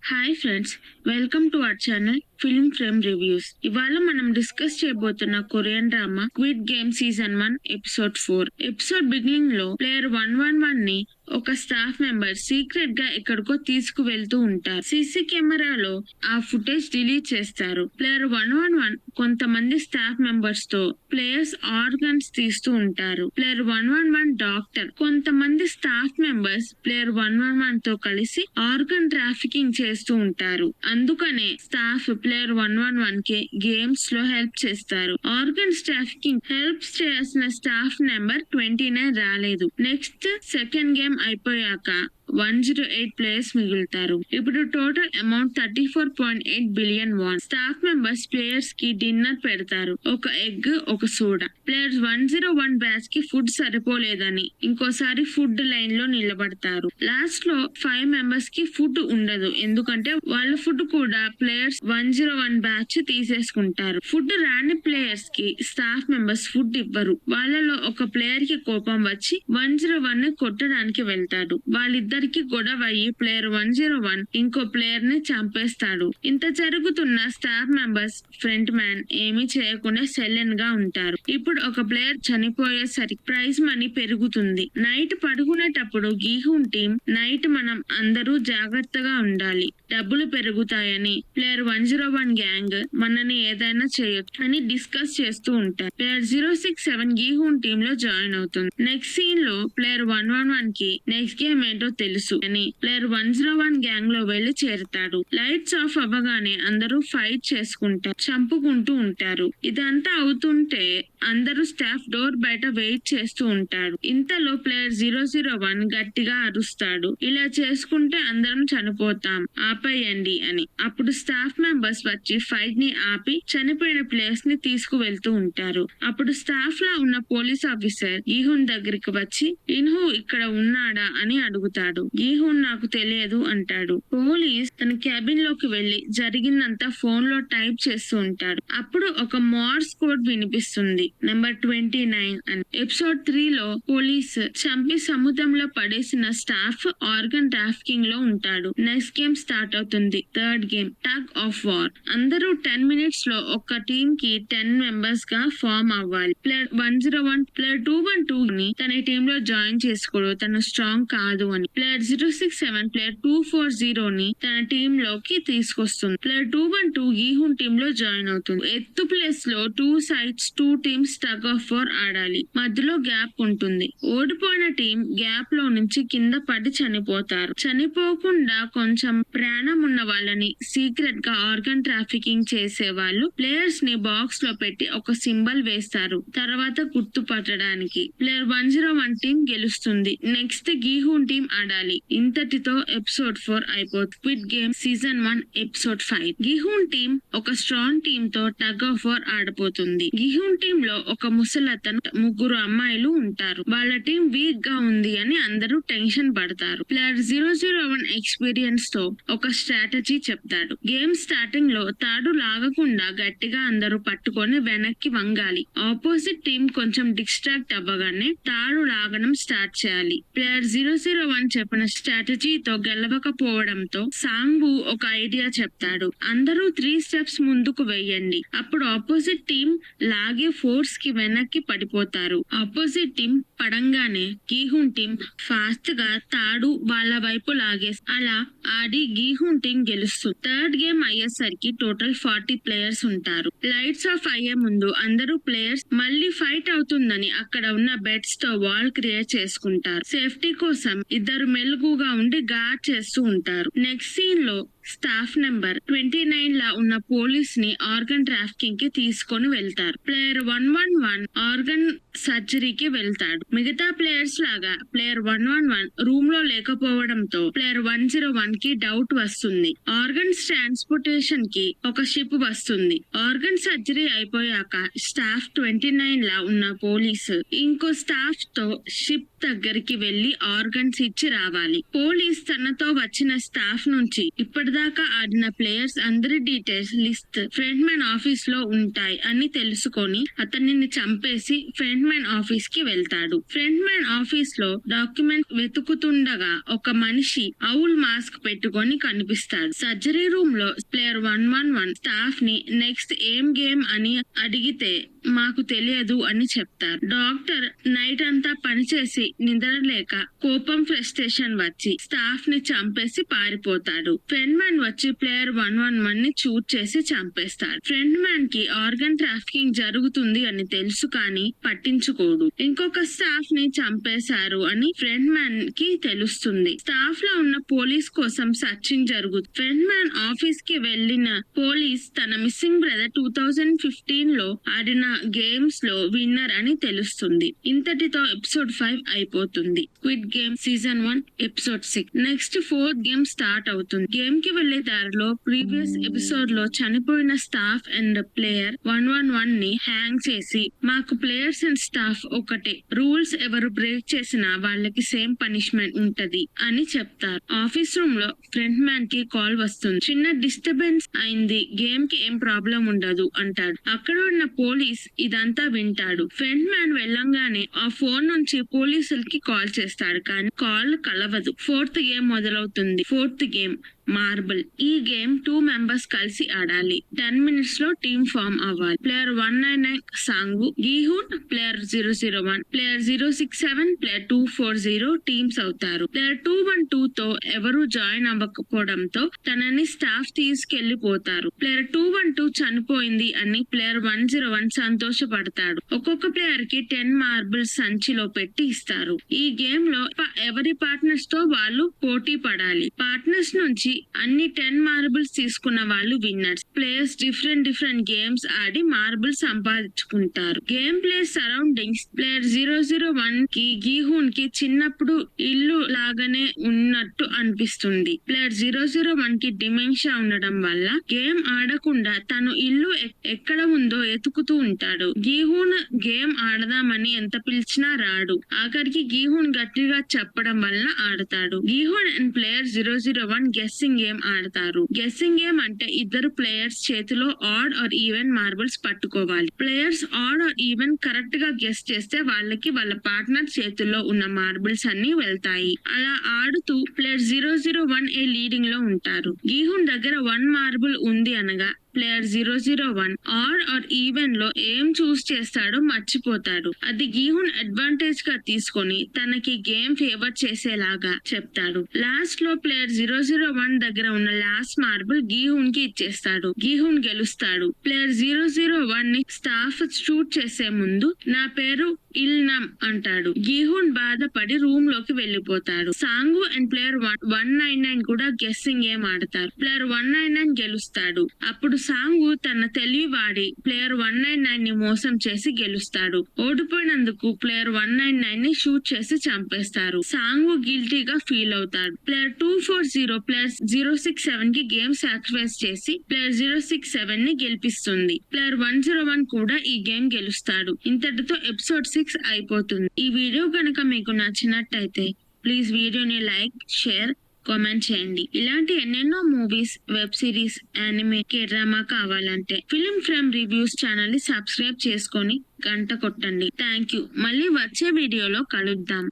Hi friends, welcome to our channel film frame reviews. ఇవాళ మనం discuss చేయబోతున్న Korean drama Squid Game season 1 episode 4. Episode beginning లో player 111 ని ఒక staff member secret గా ఎక్కడికో తీసుకువెళ్తూ ఉంటారు. సీసీ కెమెరాలో ఆ ఫుటేజ్ డిలీట్ చేస్తారు. ప్లేయర్ 111 కొంతమంది స్టాఫ్ మెంబర్స్ తో ప్లేయర్స్ ఆర్గన్స్ తీస్తూ ఉంటారు. Player 111 doctor. కొంతమంది స్టాఫ్ మెంబర్స్ ప్లేయర్ 111 తో కలిసి ఆర్గన్ ట్రాఫికింగ్ చేస్తూ ఉంటారు. అందుకనే స్టాఫ్ ప్లేయర్ 111 కి గేమ్స్ లో హెల్ప్ చేస్తారు. ఆర్గన్స్ ట్రాఫికింగ్ హెల్ప్ చేయాల్సిన స్టాఫ్ నెంబర్ 29 రాలేదు. నెక్స్ట్ సెకండ్ గేమ్ అయిపోయాక 108 ప్లేయర్స్ మిగులుతారు. ఇప్పుడు total amount 34.8 billion won. Staff members players కి డిన్నర్ పెడతారు. ఒక ఎగ్, ఒక సోడా. ప్లేయర్స్ 101 బ్యాచ్ కి ఫుడ్ సరిపోలేదని ఇంకోసారి ఫుడ్ లైన్ లో నిలబడతారు. లాస్ట్ లో 5 మెంబర్స్ కి ఫుడ్ ఉండదు, ఎందుకంటే వాళ్ళ ఫుడ్ కూడా ప్లేయర్స్ 101 బ్యాచ్ తీసేసుకుంటారు. ఫుడ్ రాని ప్లేయర్స్ కి స్టాఫ్ మెంబర్స్ ఫుడ్ ఇవ్వరు. వాళ్ళలో ఒక ప్లేయర్ కి కోపం వచ్చి 101 ని కొట్టడానికి వెళ్తాడు. వాళ్ళిద్దరికి గొడవ అయ్యి ప్లేయర్ 101 ఇంకో ప్లేయర్ ని చంపేస్తాడు. ఇంత జరుగుతున్న స్టాఫ్ మెంబర్స్ ఫ్రంట్ మ్యాన్ ఏమీ చేయకుండా సైలెంట్ గా ఉంటారు. ఇప్పుడు ఒక ప్లేయర్ చనిపోయేసరికి ప్రైజ్ మనీ పెరుగుతుంది. నైట్ పడుకునేటప్పుడు గీహూన్ టీం నైట్ మనం అందరూ జాగ్రత్తగా ఉండాలి, డబ్బులు పెరుగుతాయని ప్లేయర్ 101 గ్యాంగ్ మనని ఏదైనా చేయొచ్చు అని డిస్కస్ చేస్తూ ఉంటారు. ప్లేయర్ 067 గీహూన్ టీమ్ లో జాయిన్ అవుతుంది. నెక్స్ట్ సీన్ లో ప్లేయర్ 111 కి నెక్స్ట్ గేమ్ ఏంటో తెలుసు అని ప్లేయర్ 101 గ్యాంగ్ లో వెళ్లి చేరుతాడు. లైట్స్ ఆఫ్ అవ్వగానే అందరూ ఫైట్ చేసుకుంటారు, చంపుకుంటూ ఉంటారు. ఇదంతా అవుతుంటే అందరూ స్టాఫ్ డోర్ బయట వెయిట్ చేస్తూ ఉంటాడు. ఇంతలో ప్లేయర్ 001 గట్టిగా అరుస్తాడు, ఇలా చేసుకుంటే అందరం చనిపోతాం, ఆపేయండి అని. అప్పుడు స్టాఫ్ మెంబర్స్ వచ్చి ఫైట్ ని ఆపి చనిపోయిన ప్లేయర్స్ ని తీసుకువెళ్తూ ఉంటారు. అప్పుడు స్టాఫ్ లా ఉన్న పోలీస్ ఆఫీసర్ గీహున్ దగ్గరికి వచ్చి ఇన్హు ఇక్కడ ఉన్నాడా అని అడుగుతాడు. గీహున్ నాకు తెలియదు అంటాడు. పోలీస్ తన క్యాబిన్ లోకి వెళ్లి జరిగిందంతా ఫోన్ లో టైప్ చేస్తూ ఉంటాడు. అప్పుడు ఒక మార్స్ కోడ్ వినిపిస్తుంది, నెంబర్ 29 అని. ఎపిసోడ్ 3 లో పోలీస్ చంపి సముద్రంలో పడేసిన స్టాఫ్ ఆర్గన్ ట్రాఫికింగ్ లో ఉంటాడు. నెక్స్ట్ గేమ్ స్టార్ట్ అవుతుంది. Third game tug of war. అందరూ 10 మినిట్స్ లో ఒక టీమ్ కి 10 మెంబర్స్ గా ఫామ్ అవ్వాలి. ప్లేయర్ 101 ప్లేయర్ 212 ని తన టీమ్ లో జాయిన్ చేసుకోడు, తను స్ట్రాంగ్ కాదు అని. ప్లేయర్ 067 ప్లేయర్ 240 ని తన టీమ్ లోకి తీసుకొస్తుంది. ప్లేయర్ 212 గీహున్ టీమ్ లో జాయిన్ అవుతుంది. ఎత్తు ప్లేస్ లో 2 sides 2 teams tug of war ఆడాలి. మధ్యలో గ్యాప్ ఉంటుంది. ఓడిపోయిన టీం గ్యాప్ లో నుంచి కింద పడి చనిపోతారు. చనిపోకుండా కొంచెం ప్రాణం ఉన్న వాళ్ళని సీక్రెట్ గా ఆర్గన్ ట్రాఫికింగ్ చేసే వాళ్ళు ప్లేయర్స్ ని బాక్స్ లో పెట్టి ఒక సింబల్ వేస్తారు, తర్వాత గుర్తుపట్టడానికి. ప్లేయర్ 101 టీం గెలుస్తుంది. నెక్స్ట్ గీహూన్ టీం ఆడాలి. ఇంతటితో ఎపిసోడ్ 4 అయిపోతుంది. Squid Game season 1 episode 5. Gihun team ఒక స్ట్రాంగ్ టీం తో టగ్ ఆఫ్ వార్ ఆడబోతుంది. గీహూన్ టీం లో ఒక ముసలతను, ముగ్గురు అమ్మాయిలు ఉంటారు. వాళ్ళ టీం వీక్ గా ఉంది అని అందరూ టెన్షన్ పడతారు. ప్లేయర్ 001 ఎక్స్పీరియన్స్ తో ఒక స్ట్రాటజీ చెప్తాడు. గేమ్ స్టార్టింగ్ లో తాడు లాగకుండా గట్టిగా అందరూ పట్టుకొని వెనక్కి వంగాలి. ఆపోజిట్ టీం కొంచెం డిస్ట్రాక్ట్ అవ్వగానే తాడు లాగడం స్టార్ట్ చేయాలి. ప్లేయర్ 001 చెప్పిన స్ట్రాటజీతో గెలవకపోవడంతో సాంగ్బు ఒక ఐడియా చెప్తాడు. అందరూ 3 స్టెప్స్ ముందుకు వెయ్యండి, అప్పుడు ఆపోజిట్ టీం లాగే ఫోర్స్ కి వెనక్కి పడిపోతారు. ఆపోజిట్ టీం పడంగానే గీహూన్ టీం ఫాస్ట్ గా తాడు వాళ్ళ వైపు లాగేసి అలా ఆడి గీహూన్ టీం గెలుస్తుంది. థర్డ్ గేమ్ అయ్యేసరికి టోటల్ 40 ప్లేయర్స్ ఉంటారు. లైట్స్ ఆఫ్ అయ్యే ముందు అందరూ ప్లేయర్స్ మళ్ళీ ఫైట్ అవుతుందని అక్కడ ఉన్న బెడ్స్ తో వాల్ క్రియేట్ చేసుకుంటారు. సేఫ్టీ కోసం ఇద్దరు మెలుగుగా ఉండి గార్డ్ చేస్తూ ఉంటారు. నెక్స్ట్ సీన్ లో స్టాఫ్ నెంబర్ 29 లా ఉన్న పోలీస్ ని ఆర్గన్ ట్రాఫికింగ్ కి తీసుకొని వెళ్తారు. ప్లేయర్ 111 ఆర్గన్ సర్జరీకి వెళ్తాడు. మిగతా ప్లేయర్స్ లాగా ప్లేయర్ 111 రూమ్ లో లేకపోవడంతో ప్లేయర్ 101 కి డౌట్ వస్తుంది. ఆర్గన్స్ ట్రాన్స్పోర్టేషన్ కి ఒక షిప్ వస్తుంది. ఆర్గన్ సర్జరీ అయిపోయాక స్టాఫ్ 29 లా ఉన్న పోలీసు ఇంకో స్టాఫ్ తో షిప్ దగ్గరికి వెళ్లి ఆర్గన్స్ ఇచ్చి రావాలి. పోలీస్ తనతో వచ్చిన స్టాఫ్ నుంచి ఇప్పటి ఇప్పటిదాకా ఆడిన ప్లేయర్స్ అందరి details list front man office లో ఉంటాయి అని తెలుసుకొని అతనిని చంపేసి ఫ్రంట్ మ్యాన్ ఆఫీస్ కి వెళ్తాడు. ఫ్రంట్ మ్యాన్ ఆఫీస్ లో డాక్యుమెంట్ వెతుకుతుండగా ఒక మనిషి ఔల్ మాస్క్ పెట్టుకొని కనిపిస్తాడు. సర్జరీ రూమ్ లో ప్లేయర్ 111 స్టాఫ్ ని నెక్స్ట్ ఏం గేమ్ అని అడిగితే మాకు తెలియదు అని చెప్తారు. డాక్టర్ నైట్ అంతా పనిచేసి నిద్రలేక కోపం ఫ్రస్ట్రేషన్ వచ్చి స్టాఫ్ ని చంపేసి పారిపోతాడు. ఫ్రంట్ మ్యాన్ వచ్చి ప్లేయర్ 111 ని షూట్ చేసి చంపేస్తాడు. ఫ్రంట్ మ్యాన్ కి ఆర్గన్ ట్రాఫికింగ్ జరుగుతుంది అని తెలుసు కానీ పట్టించుకోడు. ఇంకొక స్టాఫ్ ని చంపేశారు అని ఫ్రంట్ మ్యాన్ కి తెలుస్తుంది. స్టాఫ్ లో ఉన్న పోలీస్ కోసం సర్చింగ్ జరుగుతుంది. ఫ్రంట్ మ్యాన్ ఆఫీస్ కి వెళ్లిన పోలీస్ తన మిస్సింగ్ బ్రదర్ 2015 లో ఆడిన గేమ్స్ లో విన్నర్ అని తెలుస్తుంది. ఇంతటితో ఎపిసోడ్ 5 అయిపోతుంది. Squid Game season 1 episode 6. నెక్స్ట్ 4th గేమ్ స్టార్ట్ అవుతుంది. గేమ్ కి వెళ్లే దారిలో ప్రీవియస్ ఎపిసోడ్ లో చనిపోయిన స్టాఫ్ అండ్ ప్లేయర్ 111 ని హ్యాంగ్ చేసి మాకు ప్లేయర్స్ అండ్ స్టాఫ్ ఒకటే, రూల్స్ ఎవరు బ్రేక్ చేసినా వాళ్ళకి సేమ్ పనిష్మెంట్ ఉంటది అని చెప్తారు. ఆఫీస్ రూమ్ లో ఫ్రంట్ మ్యాన్ కి కాల్ వస్తుంది. చిన్న డిస్టర్బెన్స్ అయింది, గేమ్ కి ఏం ప్రాబ్లం ఉండదు అంటాడు. అక్కడ ఉన్న పోలీస్ ఇదంతా వింటాడు. ఫ్రంట్ మ్యాన్ వెళ్ళంగానే ఆ ఫోన్ నుంచి పోలీసులకి కాల్ చేస్తాడు కానీ కాల్ కలవదు. 4th గేమ్ మొదలవుతుంది. 4th game marble. ఈ గేమ్ 2 మెంబర్స్ కలిసి ఆడాలి. 10 minutes లో టీమ్ ఫామ్ అవ్వాలి. Player 199 Sangwoo, Gihun, player 001, player 067, player 240 teams అవుతారు. ప్లేయర్ 212 తో ఎవరు జాయిన్ అవ్వకపోవడంతో తనని స్టాఫ్ తీసుకెళ్లిపోతారు. ప్లేయర్ 212 చనిపోయింది అని ప్లేయర్ 101 సంతోషపడతాడు. ఒక్కొక్క ప్లేయర్ కి 10 మార్బుల్స్ సంచిలో పెట్టి ఇస్తారు. ఈ గేమ్ లో ఎవరి పార్ట్నర్స్ తో వాళ్ళు పోటీ పడాలి. పార్ట్నర్స్ నుంచి అన్ని 10 మార్బుల్స్ తీసుకున్న వాళ్ళు విన్నర్స్. ప్లేయర్స్ డిఫరెంట్ గేమ్స్ ఆడి మార్బుల్ సంపాదించుకుంటారు. Game play surroundings. ప్లేయర్ 001 కి గీహూన్ కి చిన్నప్పుడు ఇల్లు లాగానే ఉన్నట్టు అనిపిస్తుంది. ప్లేయర్ 001 కి డిమెన్షియా ఉండడం వల్ల గేమ్ ఆడకుండా తను ఇల్లు ఎక్కడ ఉందో ఎతుకుతూ ఉంటాడు. గీహూన్ గేమ్ ఆడదామని ఎంత పిలిచినా రాడు. ఆఖరికి గీహూన్ గట్టిగా చెప్పడం వల్ల ఆడతాడు. Gihun and player 001 guessing game ఆడతారు. గెస్సింగ్ గేమ్ అంటే ఇద్దరు ప్లేయర్స్ చేతిలో ఆడ్ ఆర్ ఈవెన్ మార్బుల్స్ పట్టుకోవాలి. Players odd or even correct గా గెస్ చేస్తే వాళ్ళకి వాళ్ళ పార్ట్నర్ చేతుల్లో ఉన్న మార్బుల్స్ అన్ని వెళ్తాయి. అలా ఆడుతూ ప్లేయర్ 001 లీడింగ్ లో ఉంటారు. గీహూన్ దగ్గర 1 మార్బుల్ ఉంది అనగా ప్లేయర్ 001 ఆడ్ ఆర్ ఈవెన్ లో ఏం చూస్ చేస్తాడో మర్చిపోతాడు. అది గీహూన్ అడ్వాంటేజ్ గా తీసుకొని తనకి గేమ్ ఫేవర్ చేసేలాగా చెప్తాడు. లాస్ట్ లో ప్లేయర్ 001 దగ్గర ఉన్న లాస్ట్ మార్బుల్ గీహూన్ కి ఇచ్చేస్తాడు. గీహూన్ గెలుస్తాడు. ప్లేయర్ 001 ని స్టాఫ్ షూట్ చేసే ముందు నా పేరు ఇల్నమ్ అంటాడు. గీహూన్ బాధపడి రూమ్ లోకి వెళ్లిపోతాడు. సాంగు అండ్ ప్లేయర్ 199 కూడా గెస్సింగ్ గేమ్ ఆడతారు. ప్లేయర్ 199 గెలుస్తాడు. అప్పుడు సాంగు తన తెలివి వాడి ప్లేయర్ 199 ని మోసం చేసి గెలుస్తాడు. ఓడిపోయినందుకు ప్లేయర్ 199 ని షూట్ చేసి చంపేస్తారు. సాంగు గిల్టీగా ఫీల్ అవుతాడు. ప్లేయర్ 240 ప్లేయర్ 067 కి గేమ్ సాక్రిఫైస్ చేసి ప్లేయర్ 067 ని గెలిపిస్తుంది. ప్లేయర్ 101 కూడా ఈ గేమ్ గెలుస్తాడు. ఇంతటితో ఎపిసోడ్ 6 అయిపోతుంది. ఈ వీడియో కనుక మీకు నచ్చినట్టయితే ప్లీజ్ వీడియోని లైక్, షేర్, కామెంట్ చేయండి. ఇలాంటి ఎన్నెన్నో movies, web series, anime, drama కావాలంటే ఫిల్మ్ ఫ్రేమ్ రివ్యూస్ ఛానల్ ని సబ్స్క్రైబ్ చేసుకొని గంట కొట్టండి. Thank you. మళ్ళీ వచ్చే వీడియోలో కలుద్దాం.